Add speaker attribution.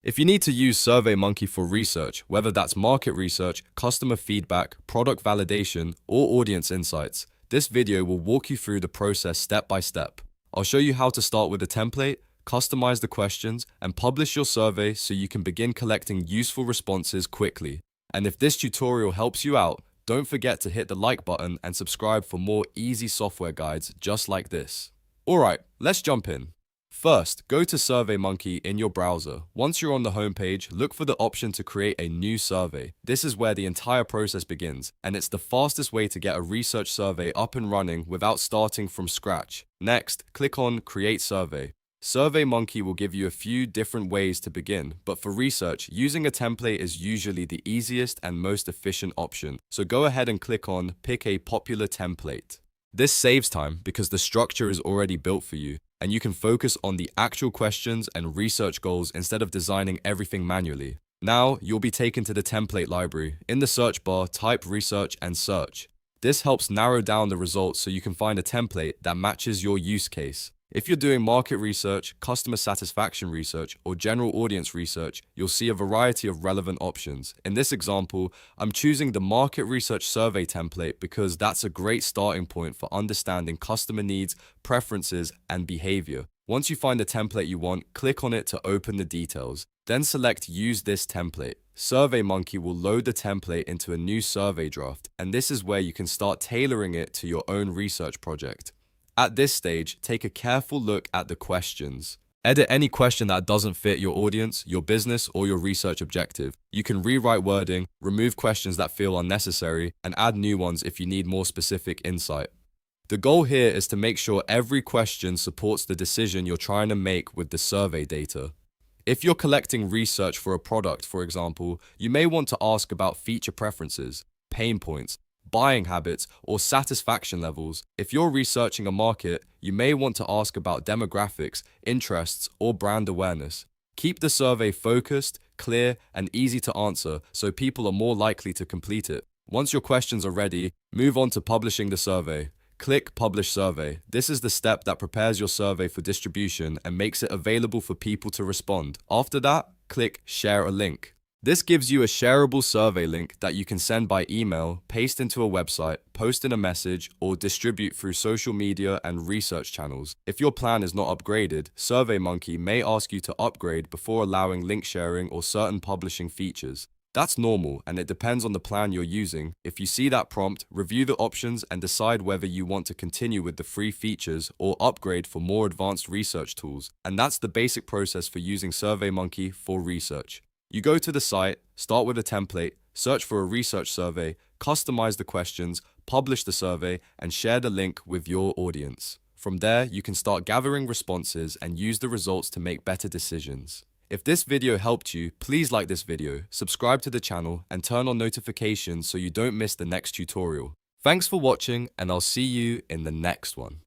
Speaker 1: If you need to use SurveyMonkey for research, whether that's market research, customer feedback, product validation, or audience insights, this video will walk you through the process step by step. I'll show you how to start with a template, customize the questions, and publish your survey so you can begin collecting useful responses quickly. And if this tutorial helps you out, don't forget to hit the like button and subscribe for more easy software guides just like this. Alright, let's jump in. First, go to SurveyMonkey in your browser. Once you're on the homepage, look for the option to create a new survey. This is where the entire process begins, and it's the fastest way to get a research survey up and running without starting from scratch. Next, click on Create Survey. SurveyMonkey will give you a few different ways to begin, but for research, using a template is usually the easiest and most efficient option. So go ahead and click on Pick a popular template. This saves time because the structure is already built for you, and you can focus on the actual questions and research goals instead of designing everything manually. Now, you'll be taken to the template library. In the search bar, type research and search. This helps narrow down the results so you can find a template that matches your use case. If you're doing market research, customer satisfaction research, or general audience research, you'll see a variety of relevant options. In this example, I'm choosing the market research survey template because that's a great starting point for understanding customer needs, preferences, and behavior. Once you find the template you want, click on it to open the details. Then select Use this template. SurveyMonkey will load the template into a new survey draft, and this is where you can start tailoring it to your own research project. At this stage, take a careful look at the questions. Edit any question that doesn't fit your audience, your business, or your research objective. You can rewrite wording, remove questions that feel unnecessary, and add new ones if you need more specific insight. The goal here is to make sure every question supports the decision you're trying to make with the survey data. If you're collecting research for a product, for example, you may want to ask about feature preferences, pain points, buying habits, or satisfaction levels. If you're researching a market, you may want to ask about demographics, interests, or brand awareness. Keep the survey focused, clear, and easy to answer so people are more likely to complete it. Once your questions are ready, move on to publishing the survey. Click Publish Survey. This is the step that prepares your survey for distribution and makes it available for people to respond. After that, click Share a Link. This gives you a shareable survey link that you can send by email, paste into a website, post in a message, or distribute through social media and research channels. If your plan is not upgraded, SurveyMonkey may ask you to upgrade before allowing link sharing or certain publishing features. That's normal, and it depends on the plan you're using. If you see that prompt, review the options and decide whether you want to continue with the free features or upgrade for more advanced research tools. And that's the basic process for using SurveyMonkey for research. You go to the site, start with a template, search for a research survey, customize the questions, publish the survey, and share the link with your audience. From there, you can start gathering responses and use the results to make better decisions. If this video helped you, please like this video, subscribe to the channel, and turn on notifications so you don't miss the next tutorial. Thanks for watching, and I'll see you in the next one.